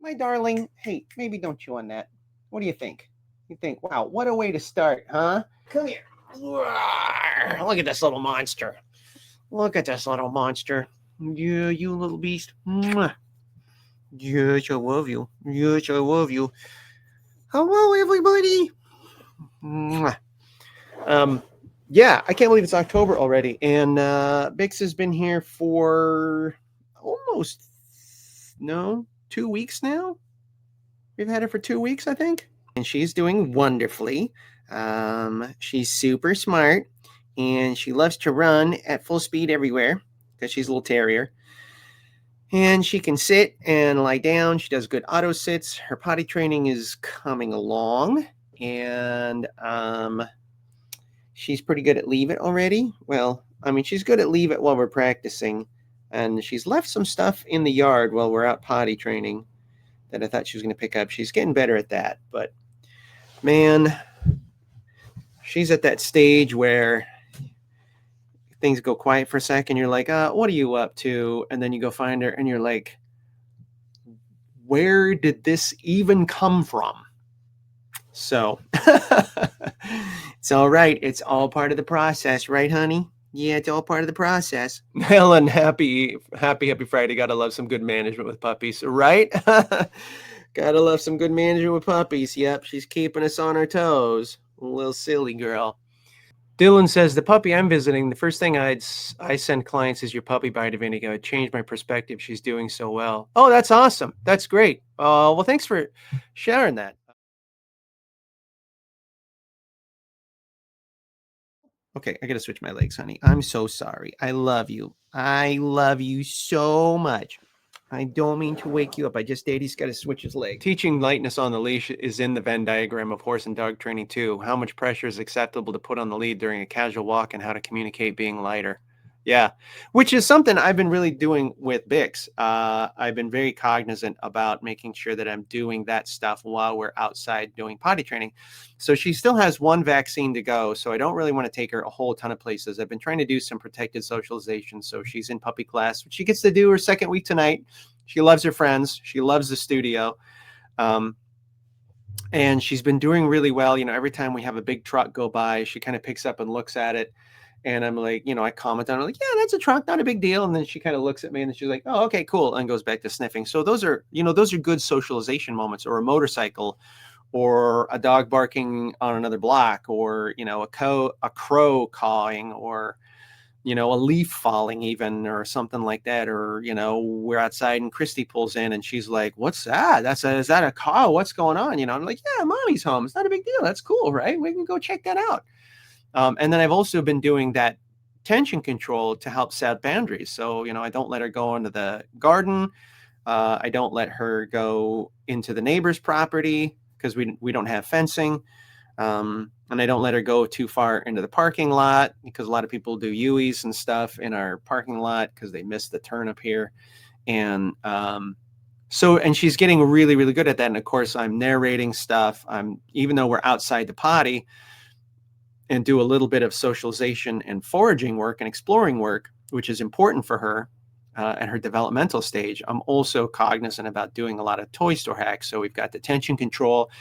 My darling, hey, maybe don't chew on that. What do you think? You think, wow, what a way to start, huh? Come here. Look at this little monster. Look at this little monster. Yeah, you little beast. Mwah. Yes, I love you. Yes, I love you. Hello, everybody. Mwah. Um, yeah, I can't believe it's October already. And Bix has been here for almost, no, 2 weeks now. We've had her for 2 weeks, I think. And she's doing wonderfully. She's super smart. And she loves to run at full speed everywhere because she's a little terrier. And she can sit and lie down. She does good auto sits. Her potty training is coming along. And she's pretty good at leave it already. Well, I mean, she's good at leave it while we're practicing. And she's left some stuff in the yard while we're out potty training that I thought she was going to pick up. She's getting better at that. But man, she's at that stage where things go quiet for a second. You're like, what are you up to? And then you go find her and you're like, where did this even come from? So it's all right. It's all part of the process, right, honey? Yeah, it's all part of the process. Helen, happy Friday. Gotta love some good management with puppies, right? Gotta love some good management with puppies. Yep, she's keeping us on our toes. A little silly girl. Dylan says, the puppy I'm visiting, the first thing I send clients is your puppy by Divinica. It changed my perspective. She's doing so well. Oh, that's awesome. That's great. Well, thanks for sharing that. Okay, I got to switch my legs, honey. I'm so sorry. I love you. I love you so much. I don't mean to wake you up. Daddy's got to switch his leg. Teaching lightness on the leash is in the Venn diagram of horse and dog training too. How much pressure is acceptable to put on the lead during a casual walk and how to communicate being lighter. Yeah, which is something I've been really doing with Bix. I've been very cognizant about making sure that I'm doing that stuff while we're outside doing potty training. So she still has one vaccine to go. So I don't really want to take her a whole ton of places. I've been trying to do some protected socialization. So she's in puppy class, which she gets to do her second week tonight. She loves her friends. She loves the studio. And she's been doing really well. You know, every time we have a big truck go by, she kind of picks up and looks at it. And I'm like, I comment on it, like, yeah, that's a truck, not a big deal. And then she kind of looks at me and she's like, oh, okay, cool. And goes back to sniffing. So those are good socialization moments, or a motorcycle, or a dog barking on another block, or, a crow cawing, or, a leaf falling even, or something like that. Or, we're outside and Christy pulls in and she's like, what's that? Is that a cow? What's going on? I'm like, yeah, mommy's home. It's not a big deal. That's cool, right? We can go check that out. And then I've also been doing that tension control to help set boundaries. So, I don't let her go into the garden. I don't let her go into the neighbor's property because we don't have fencing. And I don't let her go too far into the parking lot because a lot of people do U's and stuff in our parking lot because they miss the turn up here. And and she's getting really, really good at that. And of course, I'm narrating stuff. Even though we're outside the potty, and do a little bit of socialization and foraging work and exploring work, which is important for her at her developmental stage. I'm also cognizant about doing a lot of toy store hacks. So we've got the tension control.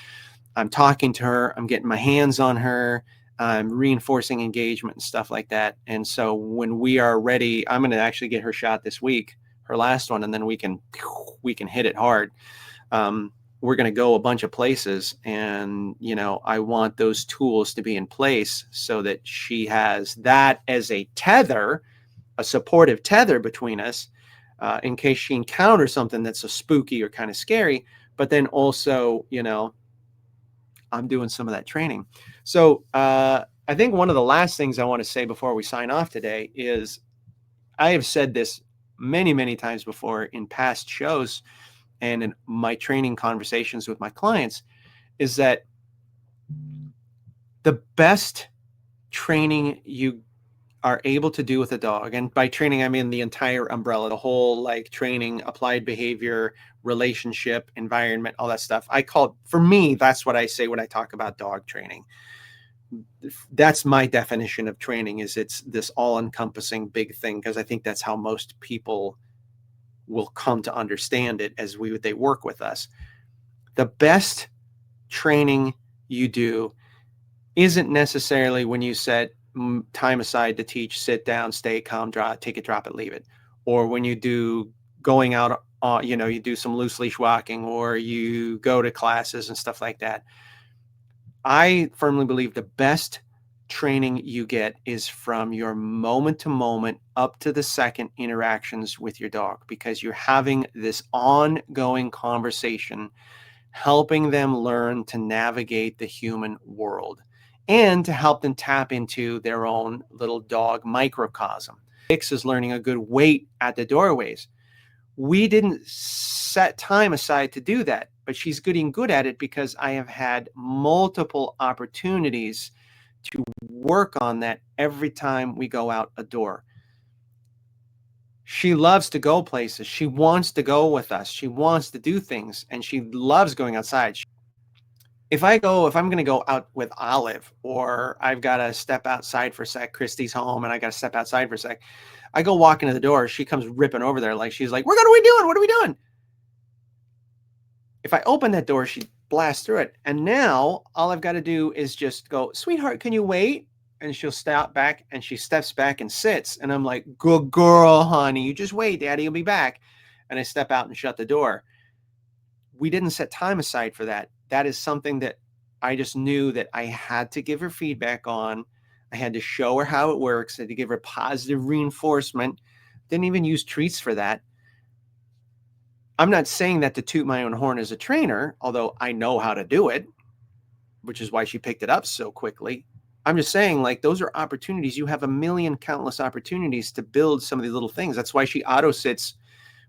I'm talking to her. I'm getting my hands on her. I'm reinforcing engagement and stuff like that. And so when we are ready, I'm going to actually get her shot this week, her last one, and then we can hit it hard. We're going to go a bunch of places, and I want those tools to be in place so that she has that as a tether, a supportive tether between us, in case she encounters something that's so spooky or kind of scary. But then also, I'm doing some of that training. So I think one of the last things I want to say before we sign off today is, I have said this many, many times before in past shows and in my training conversations with my clients, is that the best training you are able to do with a dog, and by training I mean the entire umbrella, the whole training, applied behavior, relationship, environment, all that stuff. For me, that's what I say when I talk about dog training. That's my definition of training, is it's this all-encompassing big thing, because I think that's how most people will come to understand it as they work with us. The best training you do isn't necessarily when you set time aside to teach, sit down, stay calm, take it, drop it, leave it. Or when you do going out, you do some loose leash walking, or you go to classes and stuff like that. I firmly believe the best training you get is from your moment to moment up to the second interactions with your dog, because you're having this ongoing conversation, helping them learn to navigate the human world and to help them tap into their own little dog microcosm. Hicks is learning a good wait at the doorways. We didn't set time aside to do that, but she's getting good at it because I have had multiple opportunities to work on that every time we go out a door. She loves to go places. She wants to go with us. She wants to do things, and she loves going outside. If I'm going to go out with Olive, or I've got to step outside for a sec, Christy's home and I got to step outside for a sec, I go walk into the door. She comes ripping over there. Like, she's like, what are we doing? What are we doing? If I open that door, she blasts through it. And now all I've got to do is just go, sweetheart, can you wait? And she'll step back, and she steps back and sits. And I'm like, good girl, honey, you just wait. Daddy will be back. And I step out and shut the door. We didn't set time aside for that. That is something that I just knew that I had to give her feedback on. I had to show her how it works. I had to give her positive reinforcement. Didn't even use treats for that. I'm not saying that to toot my own horn as a trainer, although I know how to do it, which is why she picked it up so quickly. I'm just saying, like, those are opportunities. You have a million countless opportunities to build some of these little things. That's why she auto sits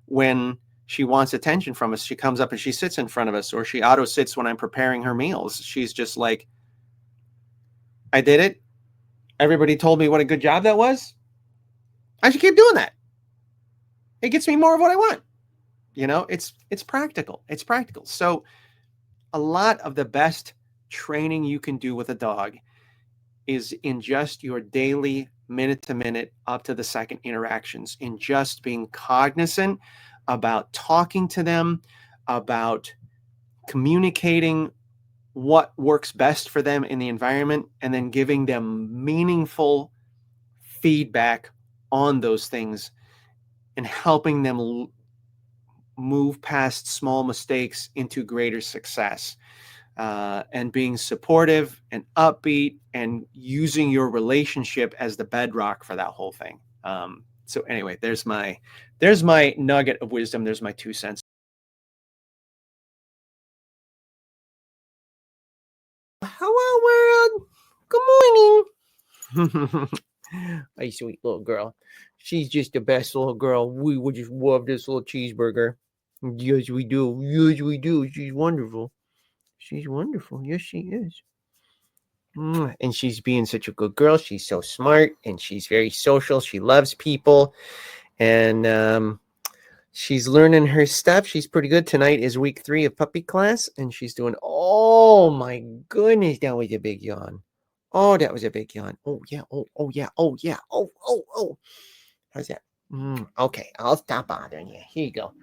when she wants attention from us. She comes up and she sits in front of us, or she auto sits when I'm preparing her meals. She's just like, I did it. Everybody told me what a good job that was. I should keep doing that. It gets me more of what I want. It's practical. It's practical. So a lot of the best training you can do with a dog is in just your daily minute to minute up to the second interactions, in just being cognizant about talking to them, about communicating what works best for them in the environment, and then giving them meaningful feedback on those things and helping them move past small mistakes into greater success, and being supportive and upbeat and using your relationship as the bedrock for that whole thing. So anyway, there's my nugget of wisdom. There's my 2 cents. Hello, world. Good morning. Hey, sweet little girl. She's just the best little girl. We would just love this little cheeseburger. Yes, we do. Yes, we do. She's wonderful. She's wonderful. Yes, she is. And she's being such a good girl. She's so smart, and she's very social. She loves people, and she's learning her stuff. She's pretty good. Tonight is week 3 of puppy class, and she's doing, oh my goodness, that was a big yawn. Oh, that was a big yawn. Oh, yeah. Oh, yeah. Oh, yeah. Oh. How's that? Okay, I'll stop bothering you. Here you go.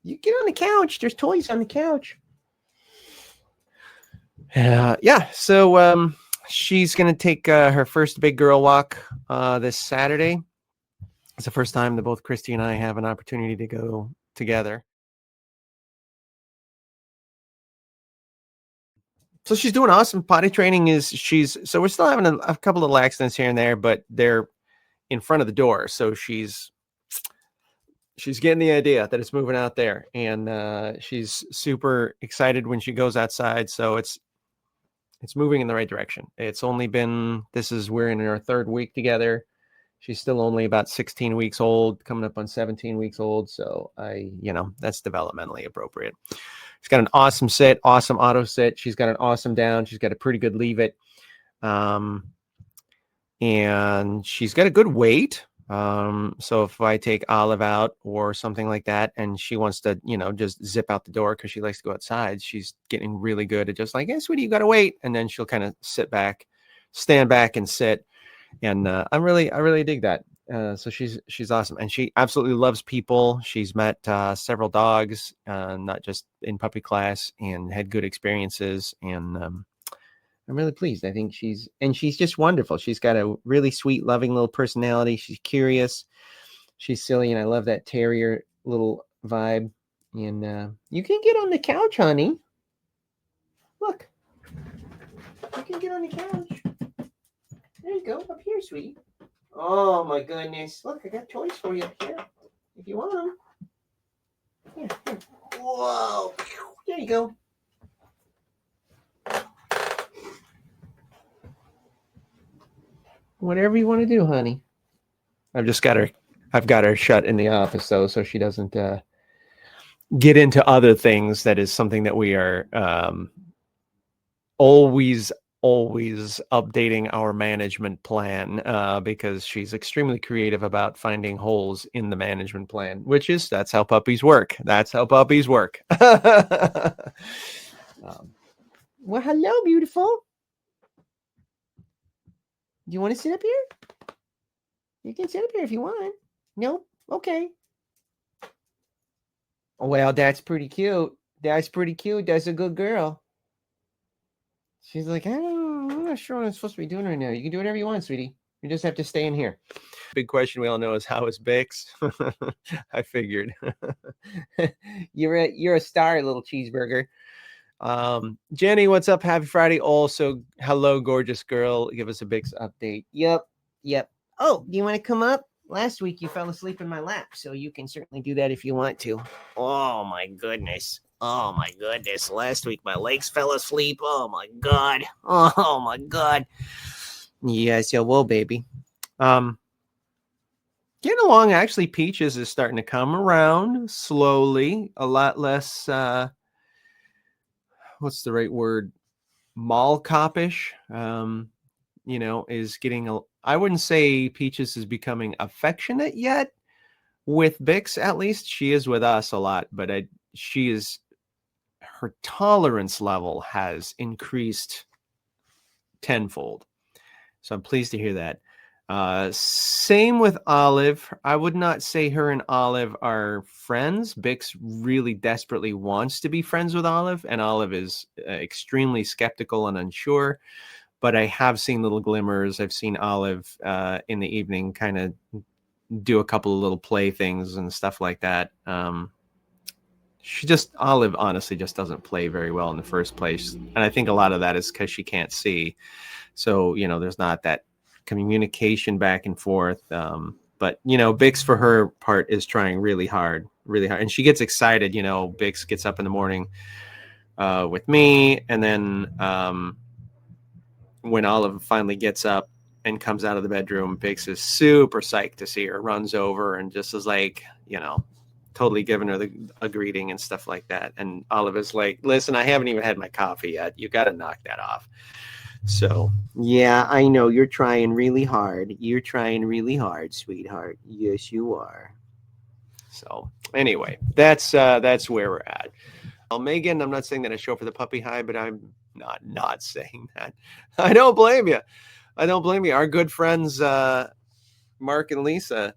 You get on the couch. There's toys on the couch. Yeah. So she's going to take her first big girl walk this Saturday. It's the first time that both Christy and I have an opportunity to go together. So she's doing awesome. Potty training so we're still having a couple of accidents here and there, but they're in front of the door. So she's getting the idea that it's moving out there, and she's super excited when she goes outside. So it's moving in the right direction. It's only been, we're in our 3rd week together. She's still only about 16 weeks old, coming up on 17 weeks old. So that's developmentally appropriate. She's got an awesome sit, awesome auto sit. She's got an awesome down. She's got a pretty good leave it. And she's got a good weight. So if I take Olive out or something like that, and she wants to, just zip out the door because she likes to go outside, she's getting really good at just like, hey, sweetie, you got to wait. And then she'll kind of stand back and sit. And I really dig that. So she's awesome, and she absolutely loves people. She's met several dogs, not just in puppy class, and had good experiences. And I'm really pleased. I think she's just wonderful. She's got a really sweet, loving little personality. She's curious. She's silly, and I love that terrier little vibe. And you can get on the couch, honey. Look, you can get on the couch. There you go, up here, sweetie. Oh my goodness! Look, I got toys for you up here. If you want them. Here, here. Whoa! There you go. Whatever you want to do, honey. I've got her shut in the office though, so she doesn't get into other things. That is something that we are always updating our management plan, because she's extremely creative about finding holes in the management plan, that's how puppies work. That's how puppies work. Well, hello, beautiful. Do you want to sit up here? You can sit up here if you want. Nope. Okay. Well, that's pretty cute. That's pretty cute. That's a good girl. She's like, I'm not sure what I'm supposed to be doing right now. You can do whatever you want, sweetie. You just have to stay in here. Big question we all know is, how is Bix? I figured. You're a star, little cheeseburger. Jenny, what's up? Happy Friday. Also, hello, gorgeous girl. Give us a Bix update. Yep. Oh, do you want to come up? Last week you fell asleep in my lap, so you can certainly do that if you want to. Oh my goodness. Last week my legs fell asleep. Oh my god. Yes, yeah, well, baby. Getting along. Actually, Peaches is starting to come around slowly. A lot less what's the right word? Mall copish. Is getting I wouldn't say Peaches is becoming affectionate yet with Bix. At least she is with us a lot, but her tolerance level has increased tenfold. So I'm pleased to hear that. Same with Olive. I would not say her and Olive are friends. Bix really desperately wants to be friends with Olive, and Olive is extremely skeptical and unsure. But I have seen little glimmers. I've seen Olive in the evening kind of do a couple of little play things and stuff like that. Olive honestly just doesn't play very well in the first place. And I think a lot of that is because she can't see. So, there's not that communication back and forth. But, Bix for her part is trying really hard. And she gets excited. Bix gets up in the morning with me. And then when Olive finally gets up and comes out of the bedroom, Bix is super psyched to see her, runs over and just is like, totally giving her a greeting and stuff like that. And Olive is like, listen, I haven't even had my coffee yet. You got to knock that off. So, yeah, I know you're trying really hard. You're trying really hard, sweetheart. Yes, you are. So anyway, that's where we're at. Well, Megan, I'm not saying that I show up for the puppy high, but I'm not saying that. I don't blame you. Our good friends, Mark and Lisa,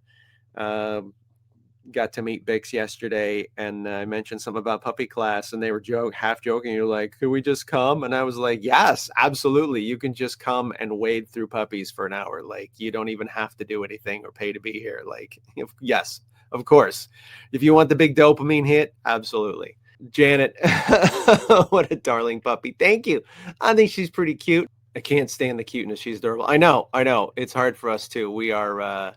got to meet Bix yesterday, and I mentioned something about puppy class, and they were half joking. You're like, could we just come? And I was like, yes, absolutely. You can just come and wade through puppies for an hour. Like, you don't even have to do anything or pay to be here. Like, yes, of course. If you want the big dopamine hit, absolutely. Janet, what a darling puppy. Thank you. I think she's pretty cute. I can't stand the cuteness. She's adorable. I know. It's hard for us too. We are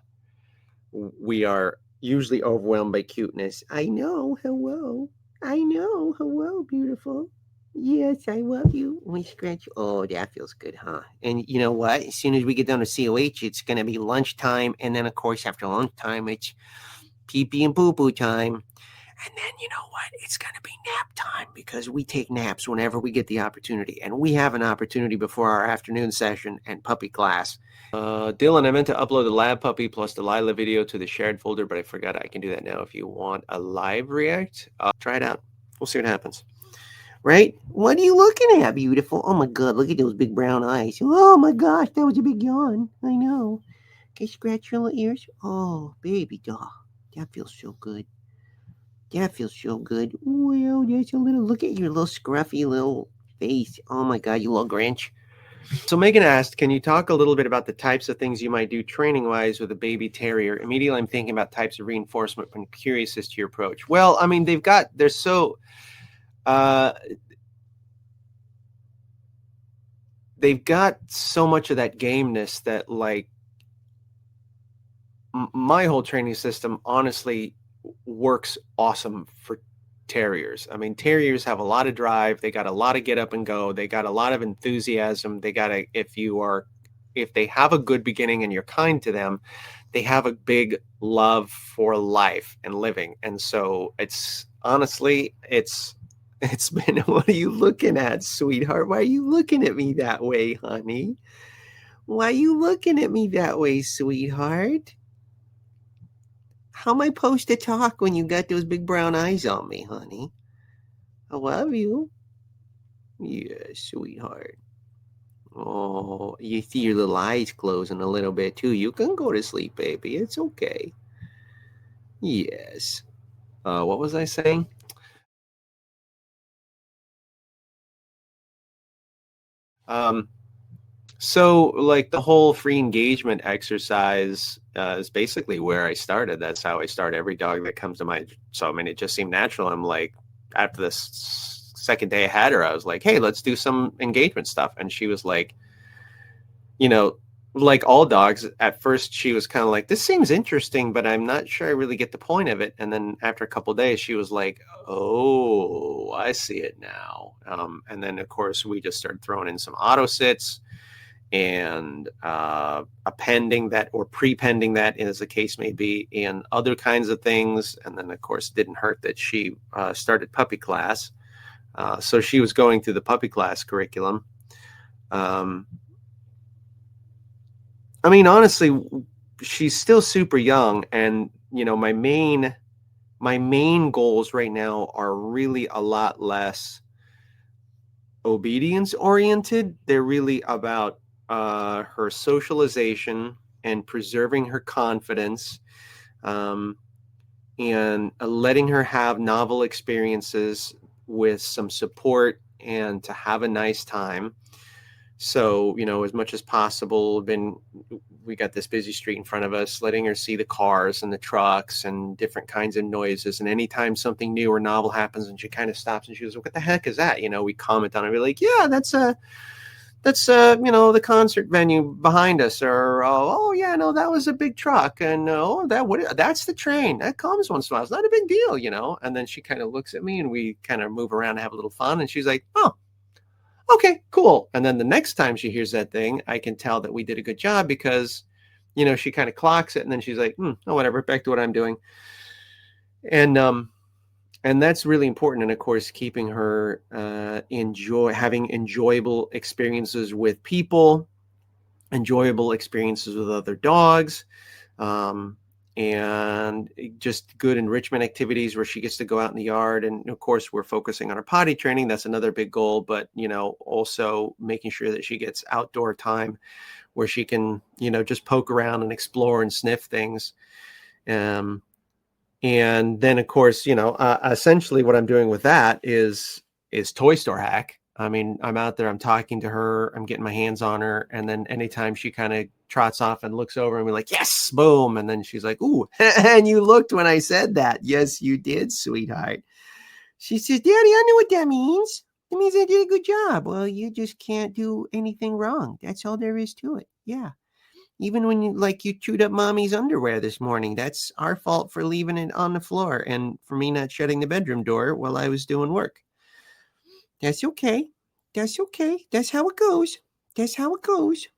usually overwhelmed by cuteness. I know. Hello, beautiful. Yes, I love you. We scratch. Oh, that feels good, huh? And you know what? As soon as we get down to COH, it's going to be lunchtime. And then, of course, after lunchtime, it's pee-pee and poo-poo time. And then, you know what? It's going to be nap time, because we take naps whenever we get the opportunity. And we have an opportunity before our afternoon session and puppy class. Dylan, I meant to upload the lab puppy plus the Lila video to the shared folder, but I forgot. I can do that now. If you want a live react, try it out. We'll see what happens. Right? What are you looking at, beautiful? Oh, my God. Look at those big brown eyes. Oh, my gosh. That was a big yawn. I know. Can I scratch your little ears? Oh, baby doll. That feels so good. That feels so good. Well, there's a little, look at your little scruffy little face. Oh my God, you little Grinch. So Megan asked, can you talk a little bit about the types of things you might do training-wise with a baby terrier? Immediately I'm thinking about types of reinforcement, but I'm curious as to your approach. Well, I mean, they're so, they've got so much of that gameness that like my whole training system honestly works awesome for terriers. I mean, terriers have a lot of drive. They got a lot of get up and go. They got a lot of enthusiasm. They got a, if they have a good beginning and you're kind to them, they have a big love for life and living. And so it's honestly, it's been, what are you looking at, sweetheart? Why are you looking at me that way, honey? Why are you looking at me that way, sweetheart? How am I supposed to talk when you got those big brown eyes on me, honey? I love you. Yeah, sweetheart. Oh, you see your little eyes closing a little bit too. You can go to sleep, baby. It's okay. Yes. What was I saying? Um, so like the whole free engagement exercise is basically where I started. That's how I start every dog that comes to my. So I mean, it just seemed natural. I'm like, after this second day I had her, I was like, hey, let's do some engagement stuff, and she was like, you know, like all dogs, at first she was kind of like, this seems interesting, but I'm not sure I really get the point of it. And then after a couple of days, she was like, oh, I see it now. And then, of course, we just started throwing in some auto sits and appending that or prepending that, as the case may be, and other kinds of things. And then, of course, it didn't hurt that she started puppy class. So she was going through the puppy class curriculum. I mean, honestly, she's still super young, and my main goals right now are really a lot less obedience oriented. They're really about her socialization and preserving her confidence, um, and letting her have novel experiences with some support and to have a nice time. So, as much as possible, we got this busy street in front of us, letting her see the cars and the trucks and different kinds of noises. And anytime something new or novel happens and she kind of stops and she goes, what the heck is that? We comment on it. We're like, yeah, that's the concert venue behind us. Or, oh yeah, no, that was a big truck. And that's the train that comes once in a while. It's not a big deal. And then she kind of looks at me and we kind of move around and have a little fun. And she's like, oh, okay, cool. And then the next time she hears that thing, I can tell that we did a good job because, she kind of clocks it and then she's like, oh, whatever, back to what I'm doing. And that's really important. And of course, keeping her having enjoyable experiences with people, enjoyable experiences with other dogs, um, and just good enrichment activities where she gets to go out in the yard. And of course, we're focusing on her potty training. That's another big goal, but also making sure that she gets outdoor time where she can, just poke around and explore and sniff things. And then of course, essentially what I'm doing with that is toy store hack. I mean, I'm out there, I'm talking to her, I'm getting my hands on her, and then anytime she kind of trots off and looks over and we're like, yes, boom. And then she's like, ooh, and you looked when I said that. Yes, you did, sweetheart. She says, Daddy, I know what that means. It means I did a good job. Well, you just can't do anything wrong. That's all there is to it. Yeah. Even when you chewed up mommy's underwear this morning, that's our fault for leaving it on the floor and for me not shutting the bedroom door while I was doing work. That's okay. That's okay. That's how it goes. That's how it goes.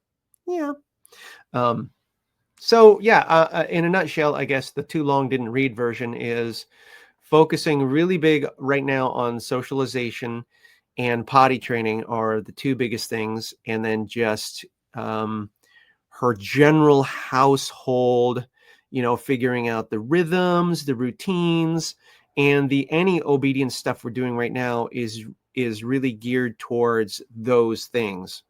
Yeah. Um, so yeah, in a nutshell, I guess the too long didn't read version is focusing really big right now on socialization and potty training are the two biggest things. And then just, her general household, figuring out the rhythms, the routines, and any obedience stuff we're doing right now is really geared towards those things.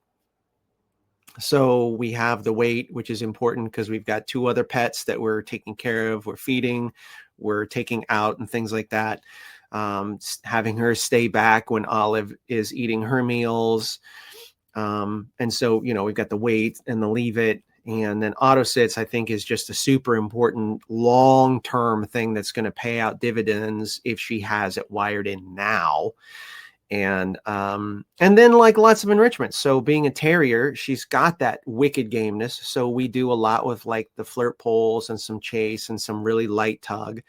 So we have the weight, which is important because we've got 2 other pets that we're taking care of, we're feeding, we're taking out and things like that. Having her stay back when Olive is eating her meals. And so, we've got the wait and the leave it. And then auto sits, I think, is just a super important long-term thing that's going to pay out dividends if she has it wired in now. And then like lots of enrichment. So being a terrier, she's got that wicked gameness. So we do a lot with like the flirt poles and some chase and some really light tug.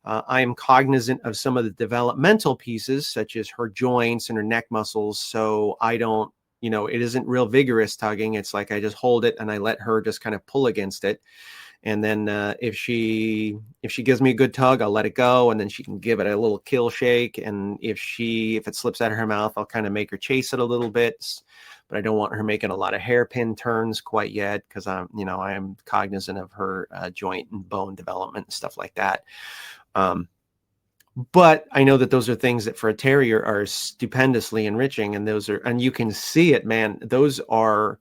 I am cognizant of some of the developmental pieces, such as her joints and her neck muscles. So I don't, it isn't real vigorous tugging. It's like I just hold it and I let her just kind of pull against it. And then if she gives me a good tug, I'll let it go, and then she can give it a little kill shake. And if it slips out of her mouth, I'll kind of make her chase it a little bit. But I don't want her making a lot of hairpin turns quite yet, because I am cognizant of her joint and bone development and stuff like that. But I know that those are things that for a terrier are stupendously enriching, and you can see it, man. Those are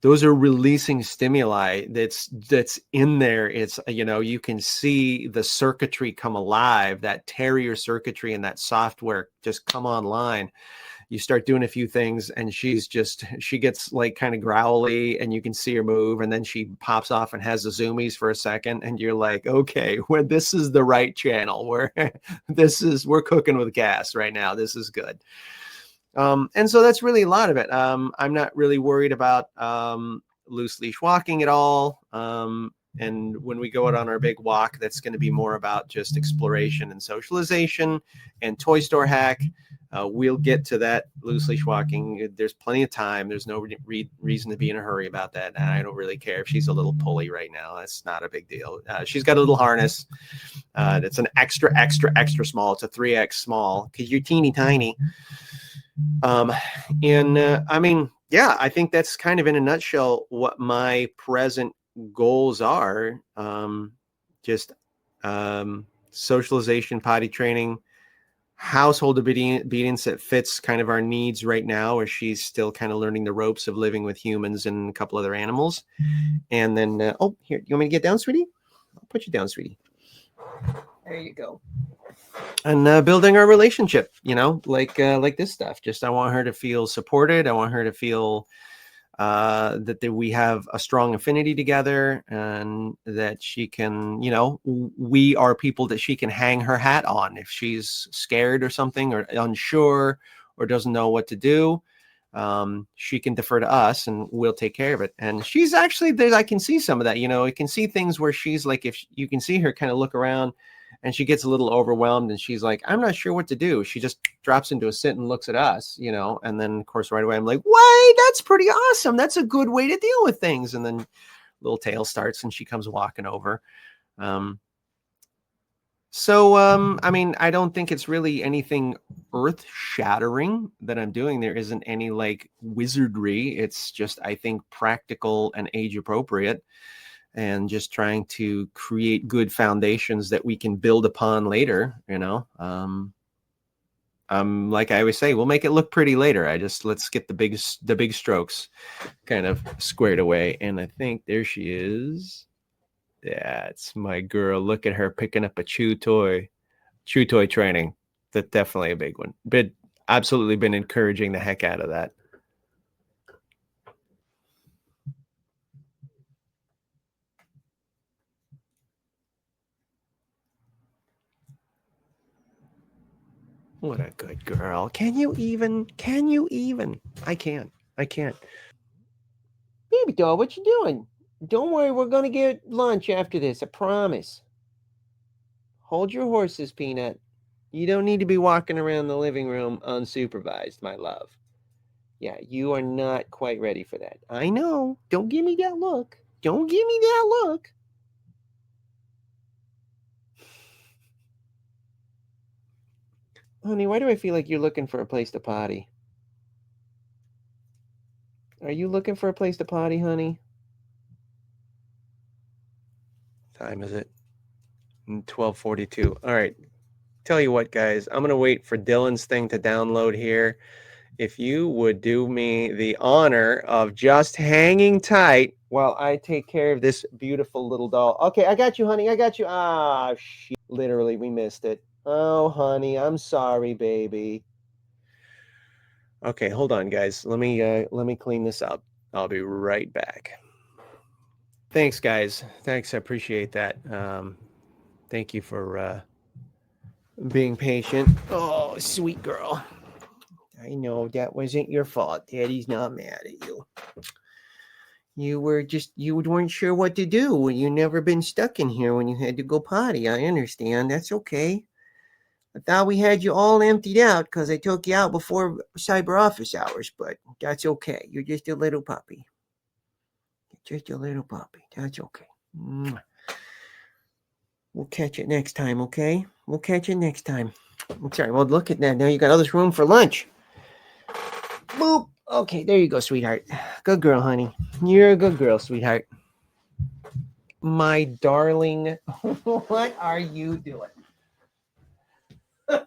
releasing stimuli that's in there. It's, you can see the circuitry come alive, that terrier circuitry and that software just come online. You start doing a few things and she gets like kind of growly, and you can see her move, and then she pops off and has the zoomies for a second, and you're like, okay, this is the right channel, where we're cooking with gas right now. This is good. And so that's really a lot of it. I'm not really worried about loose leash walking at all. And when we go out on our big walk, that's going to be more about just exploration and socialization and toy store hack. We'll get to that loose leash walking. There's plenty of time. There's no reason to be in a hurry about that. And I don't really care if she's a little pulley right now. That's not a big deal. She's got a little harness. That's an extra small. It's a 3X small because you're teeny tiny. I mean, yeah, I think that's kind of in a nutshell what my present goals are. Socialization, potty training, household obedience that fits kind of our needs right now, where she's still kind of learning the ropes of living with humans and a couple other animals. And then, here, you want me to get down, sweetie? I'll put you down, sweetie. There you go. And building our relationship, like this stuff. Just, I want her to feel supported. I want her to feel that we have a strong affinity together, and that she can, we are people that she can hang her hat on. If she's scared or something, or unsure, or doesn't know what to do, she can defer to us and we'll take care of it. And she's actually there. I can see some of that, I can see things where she's like, if you can see her kind of look around and she gets a little overwhelmed and she's like, I'm not sure what to do. She just drops into a sit and looks at us, and then of course right away I'm like, wait, that's pretty awesome. That's a good way to deal with things. And then little tail starts and she comes walking over. I mean, I don't think it's really anything earth shattering that I'm doing. There isn't any like wizardry. It's just, I think, practical and age appropriate, and just trying to create good foundations that we can build upon later. Like I always say, we'll make it look pretty later. Let's get the big strokes kind of squared away. And I think there she is. That's my girl. Look at her picking up a chew toy training. That's definitely a big one. But absolutely been encouraging the heck out of that. What a good girl. Can you even? I can't. Baby doll, what you doing? Don't worry, we're going to get lunch after this, I promise. Hold your horses, Peanut. You don't need to be walking around the living room unsupervised, my love. Yeah, you are not quite ready for that. I know. Don't give me that look. Honey, why do I feel like you're looking for a place to potty? Are you looking for a place to potty, honey? Time is it? 12:42. All right. Tell you what, guys, I'm going to wait for Dylan's thing to download here. if you would do me the honor of just hanging tight while I take care of this beautiful little doll. Okay, I got you, honey. I got you. Ah, shit. Literally, we missed it. Oh, honey, I'm sorry, baby. Okay, hold on, guys. Let me clean this up. I'll be right back. Thanks, guys. Thanks, I appreciate that. Thank you for being patient. Oh, sweet girl. I know that wasn't your fault. Daddy's not mad at you. You weren't sure what to do. You never been stuck in here when you had to go potty. I understand. That's okay. I thought we had you all emptied out because I took you out before cyber office hours, but that's okay. You're just a little puppy. You're just a little puppy. That's okay. We'll catch it next time, okay? We'll catch it next time. I'm sorry. Well, look at that. Now you got all this room for lunch. Boop. Okay, there you go, sweetheart. Good girl, honey. You're a good girl, sweetheart. My darling, what are you doing? God.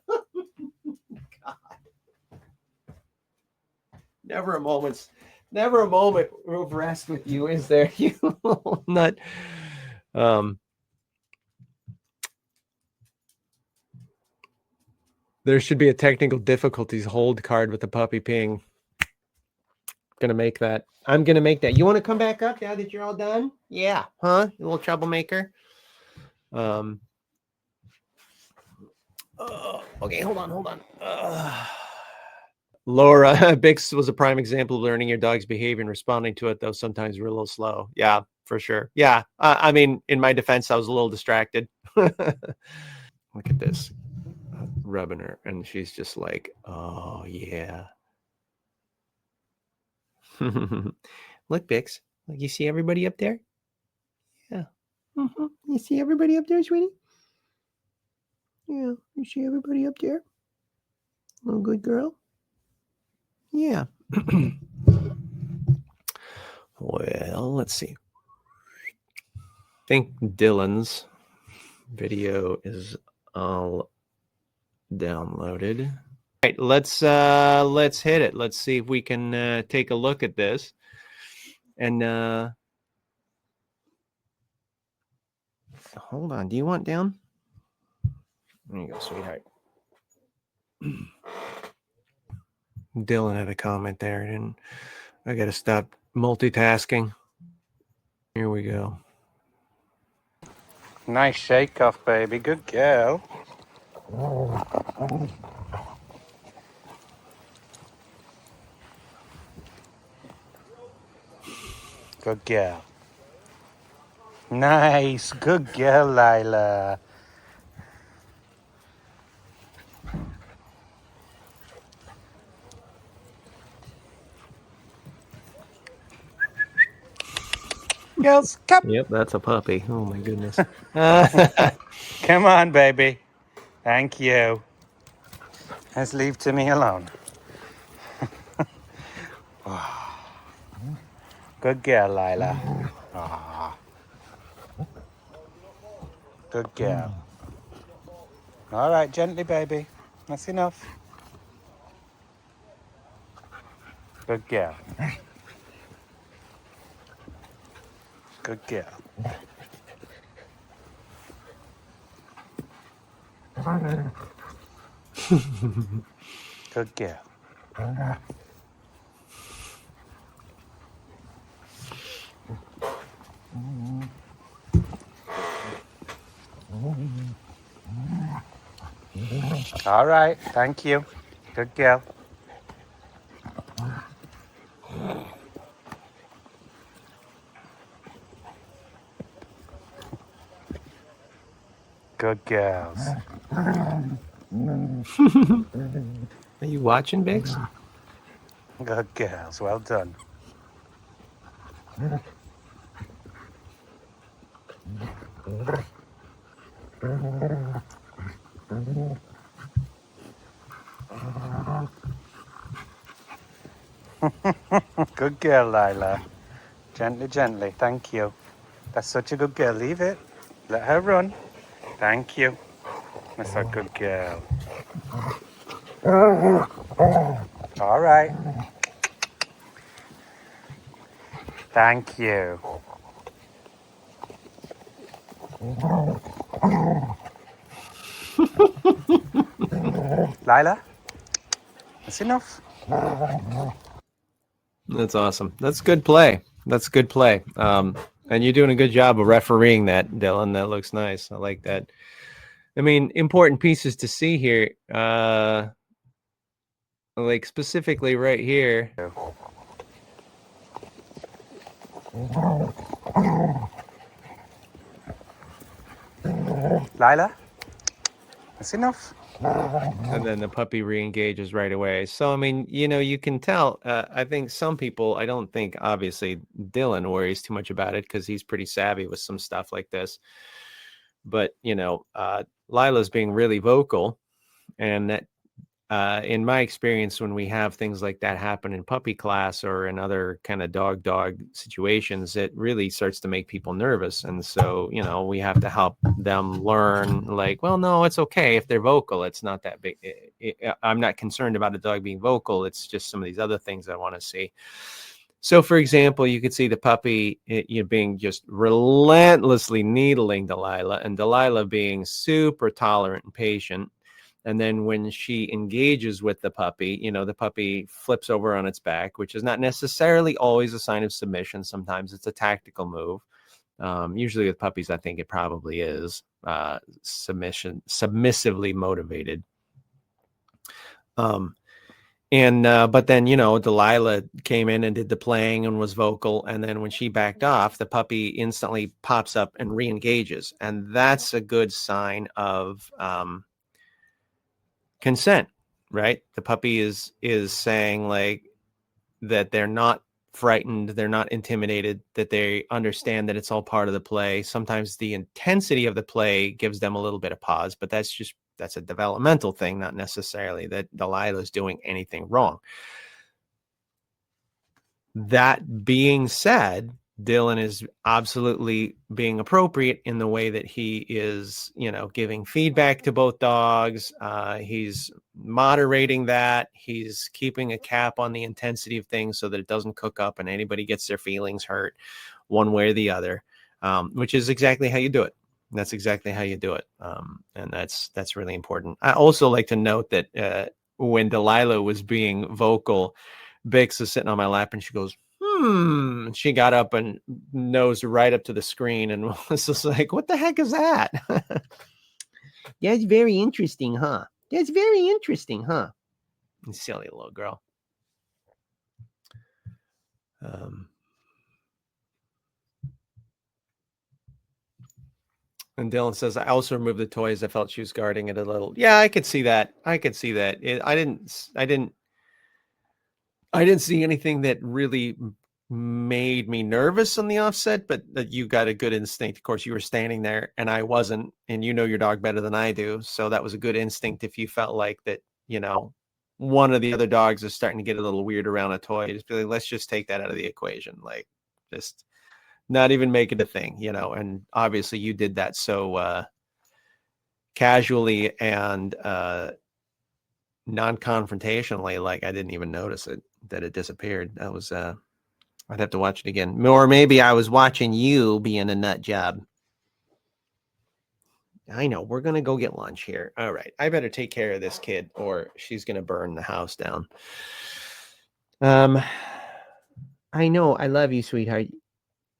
Never a moment of rest with you, is there? You nut. There should be a technical difficulties hold card with the puppy peeing. Gonna make that. I'm gonna make that. You want to come back up now that you're all done? Yeah, huh? You little troublemaker. Okay, hold on. Laura, Bix was a prime example of learning your dog's behavior and responding to it, though sometimes we're a little slow. Yeah, for sure. Yeah, I mean, in my defense, I was a little distracted. Look at this. Rubbing her, and she's just like, oh, yeah. Look, Bix. Like, you see everybody up there? Yeah. You see everybody up there, sweetie? Yeah. You see everybody up there? Little good girl? Yeah. Well, let's see. I think Dylan's video is all downloaded. All right, let's hit it. Let's see if we can take a look at this. And hold on, do you want down? There you go, sweetheart. Dylan had a comment there, and I gotta stop multitasking. Here we go. Nice shake off, baby. Good girl. Good girl. Nice. Good girl, Lila. Girls, come. Yep, that's a puppy. Oh my goodness. Come on, baby. Thank you. Let's leave Timmy alone. Good girl, Lila. Aww. Good girl. All right, gently, baby. That's enough. Good girl. Good girl. Good girl. All right, thank you. Good girl. Good girls. Are you watching, Bix? Good girls. Well done. Good girl, Lila. Gently, gently. Thank you. That's such a good girl. Leave it. Let her run. Thank you. That's a good girl. All right. Thank you. Lila, that's enough. That's awesome. That's good play. That's good play. And you're doing a good job of refereeing that, Dylan. That looks nice. I like that. I mean, important pieces to see here. Like specifically right here. Lila, that's enough. And then the puppy re-engages right away. So, I mean, you can tell. I think some people, I don't think, obviously, Dylan worries too much about it because he's pretty savvy with some stuff like this. But, Lila's being really vocal. And that, in my experience, when we have things like that happen in puppy class or in other kind of dog situations, it really starts to make people nervous. And so, we have to help them learn, like, well, no, it's okay if they're vocal. It's not that big. I'm not concerned about a dog being vocal. It's just some of these other things I want to see. So, for example, you could see the puppy being just relentlessly needling Delilah, and Delilah being super tolerant and patient. And then when she engages with the puppy, the puppy flips over on its back, which is not necessarily always a sign of submission. Sometimes it's a tactical move. Usually with puppies, I think it probably is submissively motivated. But then, Delilah came in and did the playing and was vocal. And then when she backed off, the puppy instantly pops up and re-engages. And that's a good sign of consent, right? The puppy is saying like that they're not frightened, they're not intimidated, that they understand that it's all part of the play. Sometimes the intensity of the play gives them a little bit of pause, but that's a developmental thing, not necessarily that Delilah's doing anything wrong. That being said, Dylan is absolutely being appropriate in the way that he is, giving feedback to both dogs. He's moderating that. He's keeping a cap on the intensity of things so that it doesn't cook up and anybody gets their feelings hurt one way or the other, which is exactly how you do it. That's exactly how you do it. And that's really important. I also like to note that when Delilah was being vocal, Bix is sitting on my lap and she goes, She got up and nosed right up to the screen and was just like, what the heck is that? That's very interesting, huh? That's very interesting, huh? Silly little girl. And Dylan says, I also removed the toys. I felt she was guarding it a little. Yeah, I could see that. I didn't see anything that really made me nervous on the offset, but that you got a good instinct. Of course, you were standing there and I wasn't, and you know your dog better than I do. So that was a good instinct. If you felt like that, one of the other dogs is starting to get a little weird around a toy, just be like, let's just take that out of the equation. Like, just not even make it a thing, and obviously you did that so casually and non-confrontationally, like I didn't even notice that it disappeared. That was I'd have to watch it again. Or maybe I was watching you being a nut job. I know. We're going to go get lunch here. All right. I better take care of this kid or she's going to burn the house down. I know. I love you, sweetheart.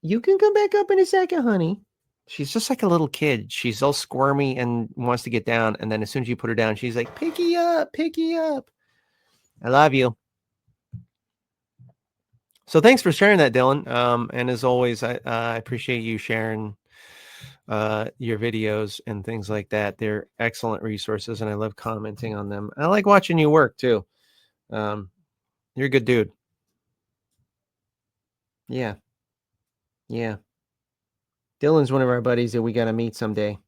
You can come back up in a second, honey. She's just like a little kid. She's all squirmy and wants to get down. And then as soon as you put her down, she's like, picky up, picky up. I love you. So thanks for sharing that, Dylan. And as always, I appreciate you sharing your videos and things like that. They're excellent resources, and I love commenting on them. I like watching you work too. You're a good dude. Yeah. Dylan's one of our buddies that we got to meet someday.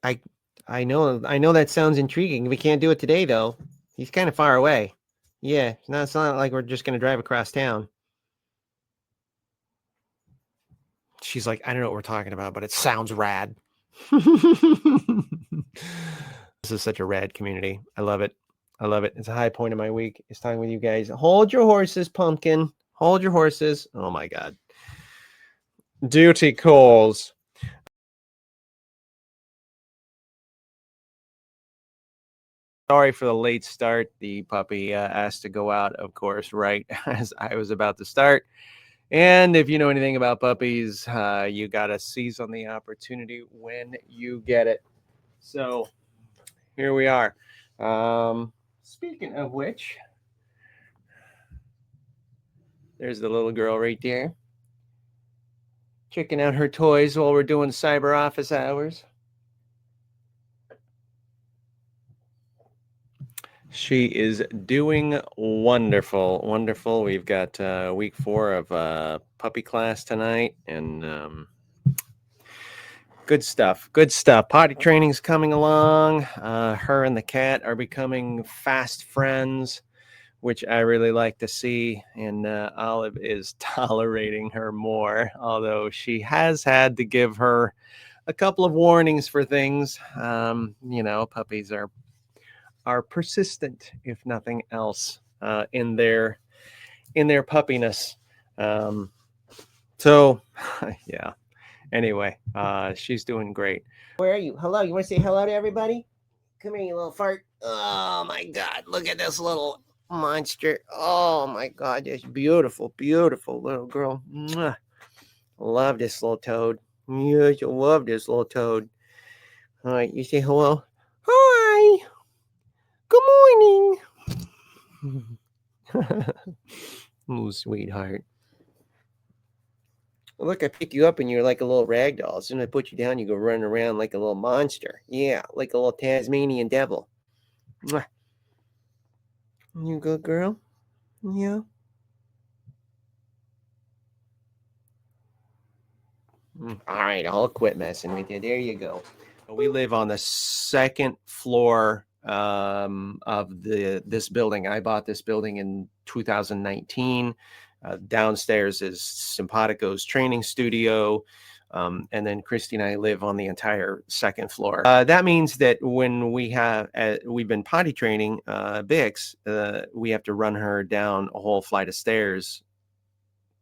I know that sounds intriguing. We can't do it today though. He's kind of far away. Yeah, no, it's not like we're just going to drive across town. She's like, I don't know what we're talking about, but it sounds rad. This is such a rad community. I love it. I love it. It's a high point of my week. It's time with you guys. Hold your horses, Pumpkin. Hold your horses. Oh my God. Duty calls. Sorry for the late start. The puppy asked to go out, of course, right as I was about to start. And if you know anything about puppies, you got to seize on the opportunity when you get it. So here we are. Speaking of which, there's the little girl right there, checking out her toys while we're doing cyber office hours. She is doing wonderful, wonderful. We've got week 4 of puppy class tonight, and good stuff. Good stuff. Potty training's coming along. Her and the cat are becoming fast friends, which I really like to see. And Olive is tolerating her more, although she has had to give her a couple of warnings for things. You know, puppies are persistent, if nothing else, in their puppiness. So, yeah. Anyway, she's doing great. Where are you? Hello. You want to say hello to everybody? Come here, you little fart. Oh my God! Look at this little monster. Oh my God! This beautiful, beautiful little girl. Mwah. Love this little toad. Yes, you love this little toad. All right, you say hello. Hi. Good morning. Oh, sweetheart. Look, I pick you up and you're like a little rag doll. As soon as I put you down, you go running around like a little monster. Yeah, like a little Tasmanian devil. Mwah. You good girl? Yeah. All right, I'll quit messing with you. There you go. We live on the second floor of this building. I bought this building in 2019. Downstairs is Simpatico's training studio. And then Christy and I live on the entire second floor. That means that when we've been potty training Bix, we have to run her down a whole flight of stairs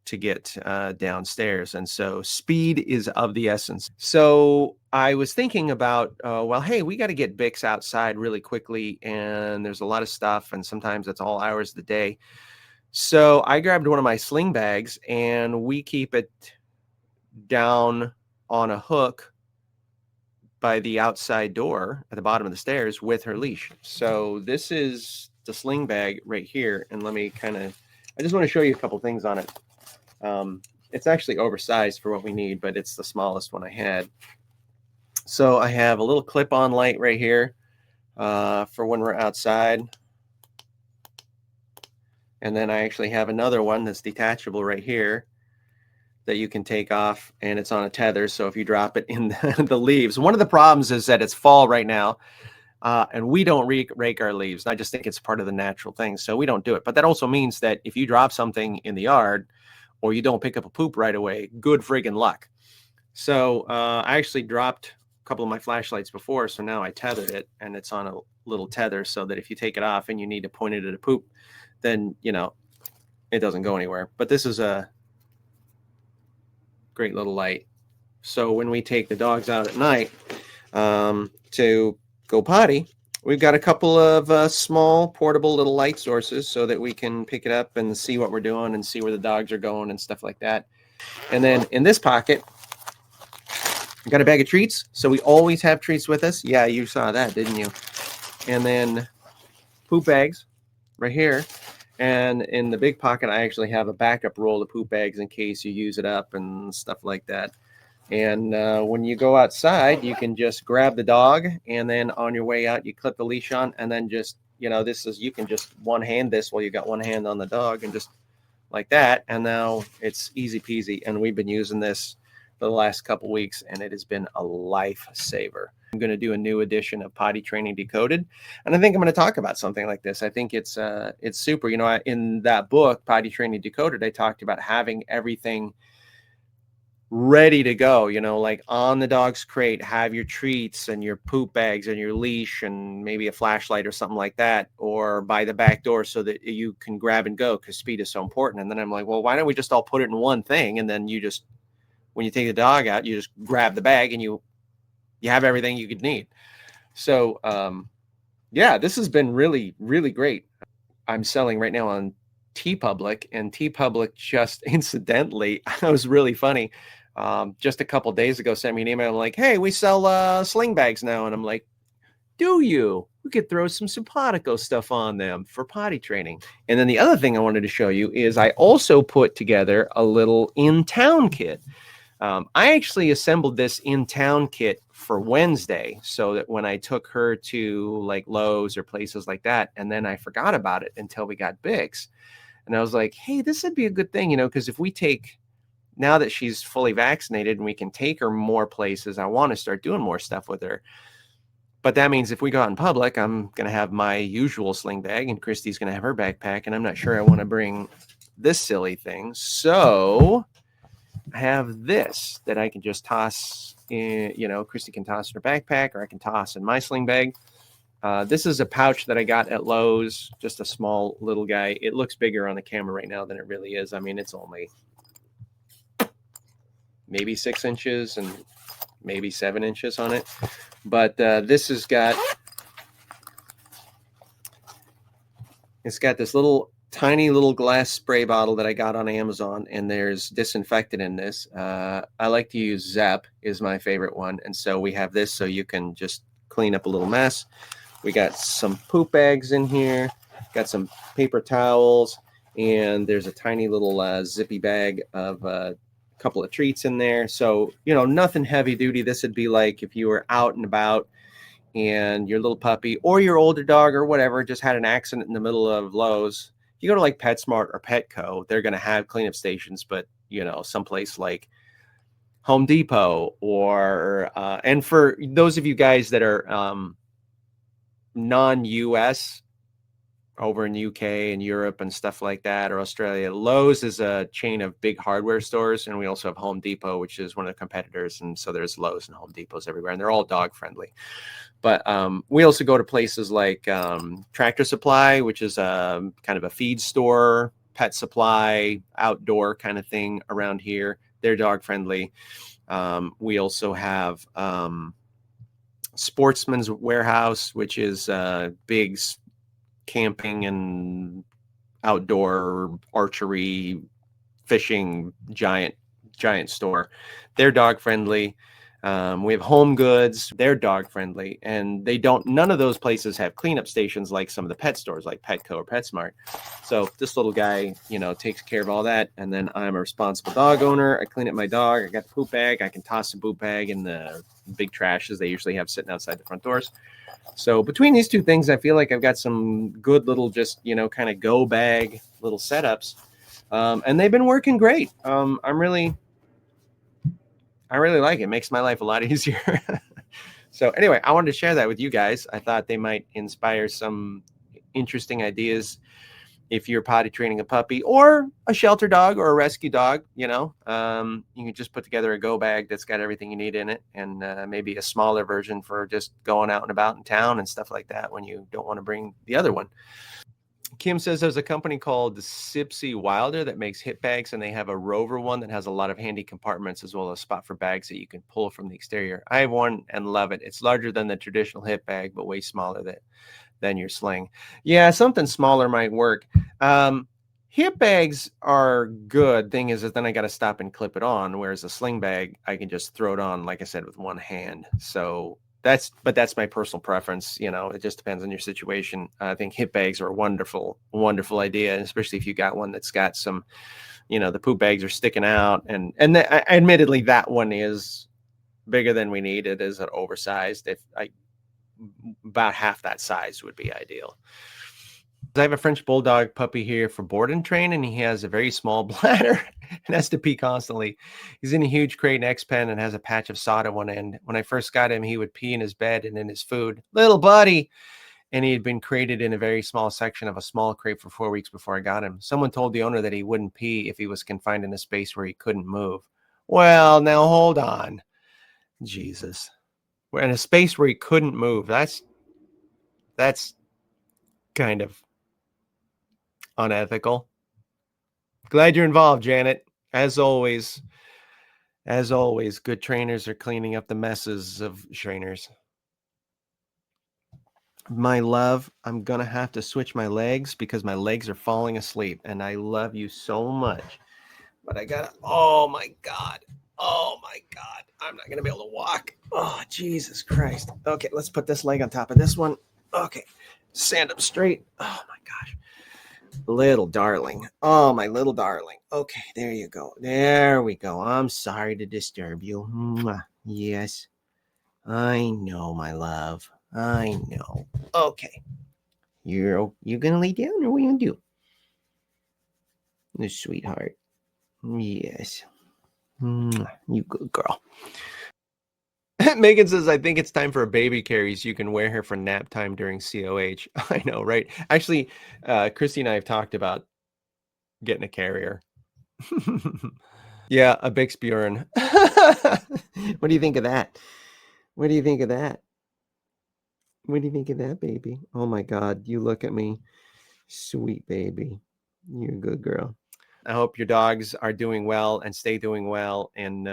to get downstairs. And so speed is of the essence. So I was thinking about, well, hey, we got to get Bix outside really quickly. And there's a lot of stuff. And sometimes it's all hours of the day. So I grabbed one of my sling bags and we keep it down on a hook by the outside door at the bottom of the stairs with her leash. So this is the sling bag right here. And let me I just want to show you a couple things on it. It's actually oversized for what we need, but it's the smallest one I had. So I have a little clip-on light right here for when we're outside. And then I actually have another one that's detachable right here that you can take off, and it's on a tether. So if you drop it in the leaves, one of the problems is that it's fall right now, and we don't rake our leaves. I just think it's part of the natural thing, so we don't do it. But that also means that if you drop something in the yard, or you don't pick up a poop right away, good friggin' luck. So I actually dropped a couple of my flashlights before, so now I tethered it, and it's on a little tether so that if you take it off and you need to point it at a poop, then, you know, it doesn't go anywhere. But this is a great little light. So when we take the dogs out at night to go potty, we've got a couple of small portable little light sources so that we can pick it up and see what we're doing and see where the dogs are going and stuff like that. And then in this pocket, we got a bag of treats. So we always have treats with us. Yeah, you saw that, didn't you? And then poop bags right here. And in the big pocket, I actually have a backup roll of poop bags in case you use it up and stuff like that. And when you go outside, you can just grab the dog, and then on your way out, you clip the leash on, and then just, you know, you can just one hand this while you got one hand on the dog, and just like that. And now it's easy peasy. And we've been using this for the last couple weeks, and it has been a lifesaver. I'm going to do a new edition of Potty Training Decoded, and I think I'm going to talk about something like this. I think it's super. You know, in that book, Potty Training Decoded, I talked about having everything ready to go, like on the dog's crate, have your treats and your poop bags and your leash and maybe a flashlight or something like that, or by the back door so that you can grab and go, because speed is so important. And then I'm like, well, why don't we just all put it in one thing? And then when you take the dog out, you just grab the bag and you have everything you could need. So, yeah, this has been really, really great. I'm selling right now on TeePublic, and TeePublic just incidentally, it was really funny. Just a couple days ago, sent me an email like, hey, we sell sling bags now. And I'm like, do you? We could throw some simpatico stuff on them for potty training. And then the other thing I wanted to show you is I also put together a little in-town kit. I actually assembled this in-town kit for Wednesday so that when I took her to like Lowe's or places like that, and then I forgot about it until we got Bix. And I was like, hey, this would be a good thing, because if we take, now that she's fully vaccinated and we can take her more places, I want to start doing more stuff with her. But that means if we go out in public, I'm going to have my usual sling bag and Christy's going to have her backpack. And I'm not sure I want to bring this silly thing. So I have this that I can just toss in, Christy can toss in her backpack, or I can toss in my sling bag. This is a pouch that I got at Lowe's, just a small little guy. It looks bigger on the camera right now than it really is. I mean, it's only maybe 6 inches and maybe 7 inches on it. But this has got, it's got this tiny little glass spray bottle that I got on Amazon, and there's disinfectant in this. I like to use Zep, is my favorite one. And so we have this so you can just clean up a little mess. We got some poop bags in here, got some paper towels, and there's a tiny little zippy bag of a couple of treats in there. So, nothing heavy duty. This would be like if you were out and about and your little puppy or your older dog or whatever just had an accident in the middle of Lowe's. If you go to like PetSmart or Petco, they're going to have cleanup stations, but someplace like Home Depot or and for those of you guys that are non-US, over in UK and Europe and stuff like that, or Australia, Lowe's is a chain of big hardware stores, and we also have Home Depot, which is one of the competitors, and so there's Lowe's and Home Depots everywhere, and they're all dog friendly. But we also go to places like Tractor Supply, which is kind of a feed store, pet supply, outdoor kind of thing around here. They're dog friendly. We also have Sportsman's Warehouse, which is big camping and outdoor archery, fishing, giant store. They're dog friendly. We have Home Goods. They're dog friendly, and none of those places have cleanup stations like some of the pet stores like Petco or PetSmart. So this little guy, takes care of all that. And then I'm a responsible dog owner. I clean up my dog. I got the poop bag. I can toss the poop bag in the big trashes they usually have sitting outside the front doors. So between these two things, I feel like I've got some good little just, kind of go bag little setups. And they've been working great. I really like it. It makes my life a lot easier. So anyway, I wanted to share that with you guys. I thought they might inspire some interesting ideas if you're potty training a puppy or a shelter dog or a rescue dog. You can just put together a go bag that's got everything you need in it, and maybe a smaller version for just going out and about in town and stuff like that when you don't want to bring the other one. Kim says there's a company called Sipsy Wilder that makes hip bags, and they have a Rover one that has a lot of handy compartments as well as a spot for bags that you can pull from the exterior. I have one and love it. It's larger than the traditional hip bag, but way smaller than your sling. Yeah, something smaller might work. Hip bags are good. Thing is that then I got to stop and clip it on, whereas a sling bag, I can just throw it on, like I said, with one hand. So that's my personal preference. It just depends on your situation. I think hip bags are a wonderful, wonderful idea, especially if you got one that's got some, the poop bags are sticking out. And admittedly, that one is bigger than we need. It is an oversized. About half that size would be ideal. I have a French Bulldog puppy here for board and train, and he has a very small bladder and has to pee constantly. He's in a huge crate and X-Pen and has a patch of sod at one end. When I first got him, he would pee in his bed and in his food. Little buddy! And he had been crated in a very small section of a small crate for 4 weeks before I got him. Someone told the owner that he wouldn't pee if he was confined in a space where he couldn't move. Well, now hold on. Jesus. We're in a space where he couldn't move. That's kind of unethical. Glad you're involved, Janet. As always, good trainers are cleaning up the messes of trainers. My love, I'm going to have to switch my legs because my legs are falling asleep, and I love you so much. But I got to, oh my God. Oh my God. I'm not going to be able to walk. Oh, Jesus Christ. Okay, let's put this leg on top of this one. Okay, stand up straight. Oh my gosh. Little darling. Oh, my little darling. Okay, there you go. There we go. I'm sorry to disturb you. Mwah. Yes, I know, my love. I know. Okay. You gonna lay down or what are you gonna do? The sweetheart. Yes. Mwah. You good girl. Megan says, I think it's time for a baby carry so you can wear her for nap time during COH. I know, right? Actually, Christy and I have talked about getting a carrier. Yeah, a Bixbjorn. What do you think of that? What do you think of that? What do you think of that, baby? Oh my God, you look at me. Sweet baby. You're a good girl. I hope your dogs are doing well and stay doing well. And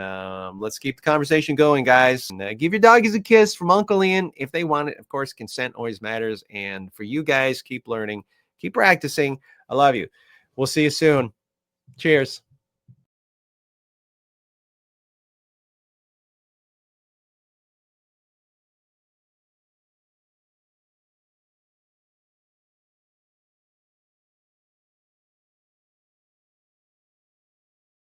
let's keep the conversation going, guys. And, give your doggies a kiss from Uncle Ian if they want it. Of course, consent always matters. And for you guys, keep learning, keep practicing. I love you. We'll see you soon. Cheers.